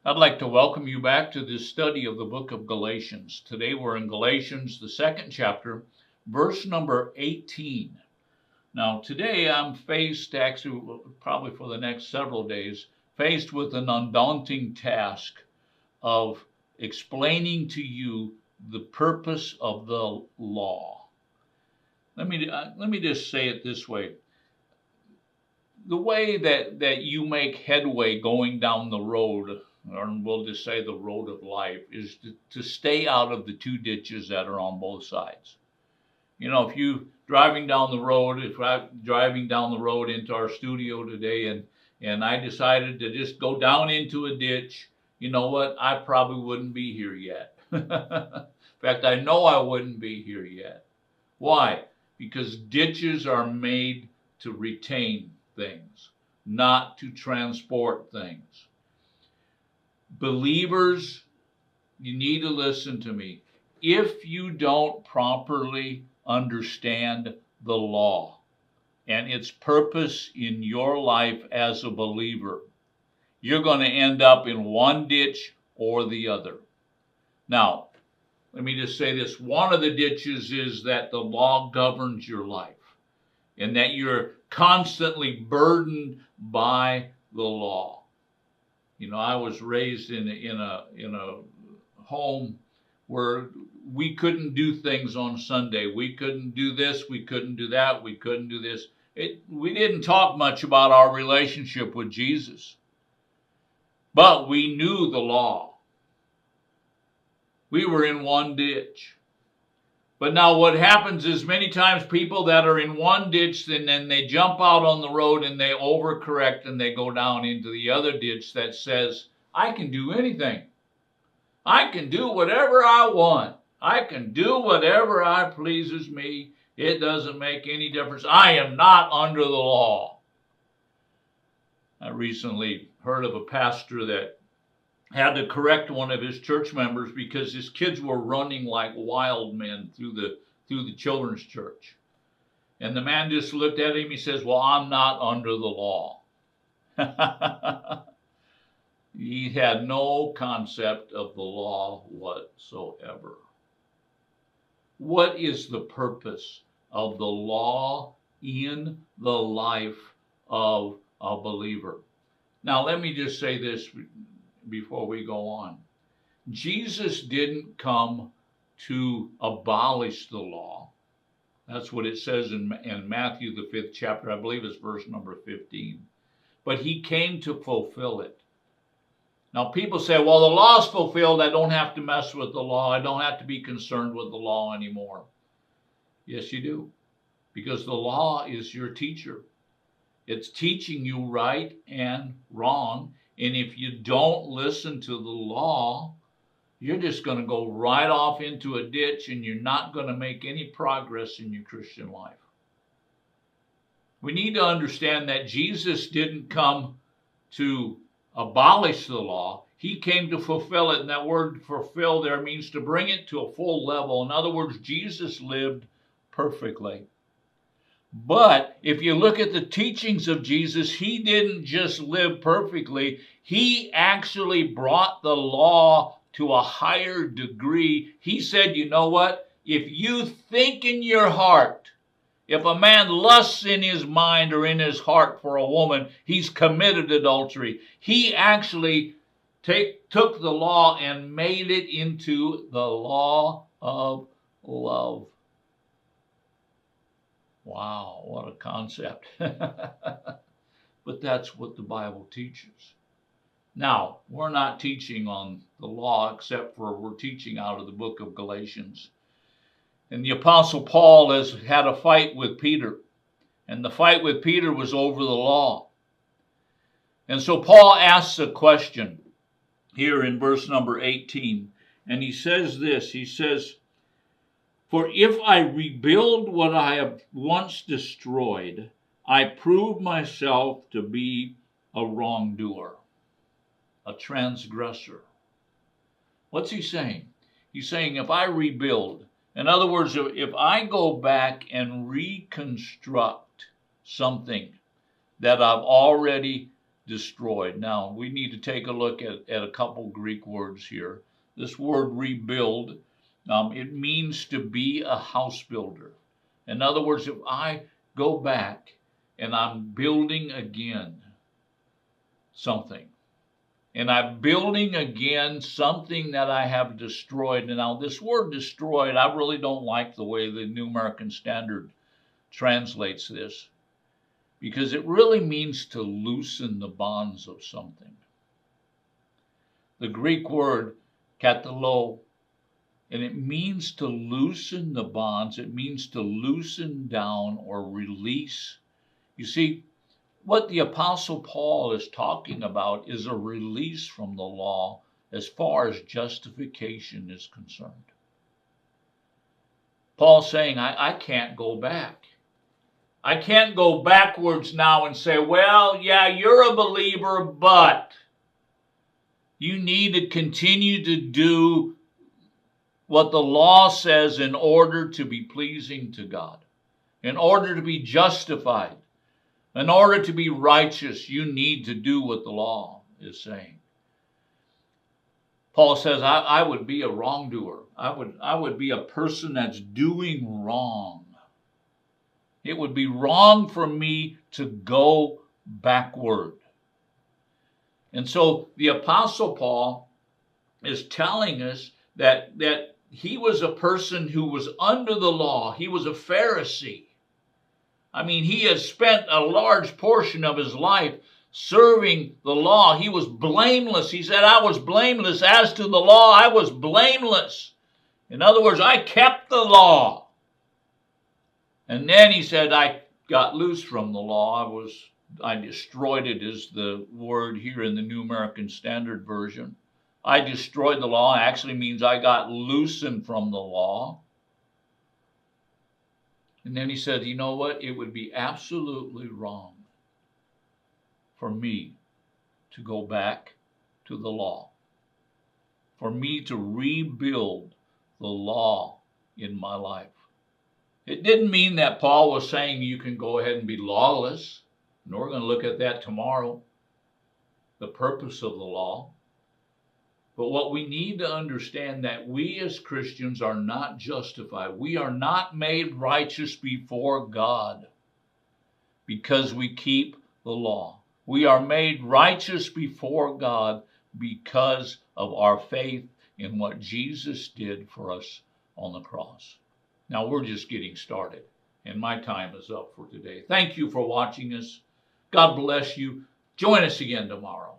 I'd like to welcome you back to this study of the book of Galatians. Today we're in Galatians, the second chapter, verse number 18. Now today I'm faced, actually probably for the next several days, faced with an undaunting task of explaining to you the purpose of the law. Let me just say it this way. The way that you make headway going down the road, or we'll just say the road of life, is to stay out of the two ditches that are on both sides. You know, if I'm driving down the road into our studio today and I decided to just go down into a ditch, you know what? I probably wouldn't be here yet. In fact, I know I wouldn't be here yet. Why? Because ditches are made to retain things, not to transport things. Believers, you need to listen to me. If you don't properly understand the law and its purpose in your life as a believer, you're going to end up in one ditch or the other. Now, let me just say this. One of the ditches is that the law governs your life and that you're constantly burdened by the law. You know, I was raised in a home where we couldn't do things on Sunday. We couldn't do this. We couldn't do that. We couldn't do this. We didn't talk much about our relationship with Jesus, but we knew the law. We were in one ditch. But now what happens is many times people that are in one ditch, and then they jump out on the road and they overcorrect and they go down into the other ditch that says, I can do anything. I can do whatever I want. I can do whatever pleases me. It doesn't make any difference. I am not under the law. I recently heard of a pastor that had to correct one of his church members because his kids were running like wild men through the children's church. And the man just looked at him. He says, well, I'm not under the law. He had no concept of the law whatsoever. What is the purpose of the law in the life of a believer? Now, let me just say this before we go on. Jesus didn't come to abolish the law. That's what it says in Matthew, the 5th chapter. I believe it's verse number 15. But he came to fulfill it. Now, people say, well, the law's fulfilled. I don't have to mess with the law. I don't have to be concerned with the law anymore. Yes, you do. Because the law is your teacher. It's teaching you right and wrong. And if you don't listen to the law, you're just going to go right off into a ditch and you're not going to make any progress in your Christian life. We need to understand that Jesus didn't come to abolish the law. He came to fulfill it. And that word fulfill there means to bring it to a full level. In other words, Jesus lived perfectly. But if you look at the teachings of Jesus, he didn't just live perfectly. He actually brought the law to a higher degree. He said, you know what? If you think in your heart, if a man lusts in his mind or in his heart for a woman, he's committed adultery. He actually took the law and made it into the law of love. Wow, what a concept. But that's what the Bible teaches. Now, we're not teaching on the law except for we're teaching out of the book of Galatians. And the Apostle Paul has had a fight with Peter. And the fight with Peter was over the law. And so Paul asks a question here in verse number 18. And he says this, he says, for if I rebuild what I have once destroyed, I prove myself to be a wrongdoer, a transgressor. What's he saying? He's saying if I rebuild, in other words, if I go back and reconstruct something that I've already destroyed. Now, we need to take a look at a couple Greek words here. This word rebuild, it means to be a house builder. In other words, if I go back and I'm building again something, and I'm building again something that I have destroyed. And now this word destroyed, I really don't like the way the New American Standard translates this, because it really means to loosen the bonds of something. The Greek word katalo, and it means to loosen the bonds. It means to loosen down or release. You see, what the Apostle Paul is talking about is a release from the law as far as justification is concerned. Paul's saying, I can't go back. I can't go backwards now and say, well, yeah, you're a believer, but you need to continue to do what the law says in order to be pleasing to God, in order to be justified. In order to be righteous, you need to do what the law is saying. Paul says, I would be a wrongdoer. I would be a person that's doing wrong. It would be wrong for me to go backward. And so the Apostle Paul is telling us that he was a person who was under the law. He was a Pharisee. I mean, he has spent a large portion of his life serving the law. He was blameless. He said, I was blameless. As to the law, I was blameless. In other words, I kept the law. And then he said, I got loose from the law. I destroyed it, is the word here in the New American Standard Version. I destroyed the law. It actually means I got loosened from the law. And then he said, you know what? It would be absolutely wrong for me to go back to the law, for me to rebuild the law in my life. It didn't mean that Paul was saying you can go ahead and be lawless. And we're going to look at that tomorrow, the purpose of the law. But what we need to understand, that we as Christians are not justified. We are not made righteous before God because we keep the law. We are made righteous before God because of our faith in what Jesus did for us on the cross. Now, we're just getting started, and my time is up for today. Thank you for watching us. God bless you. Join us again tomorrow.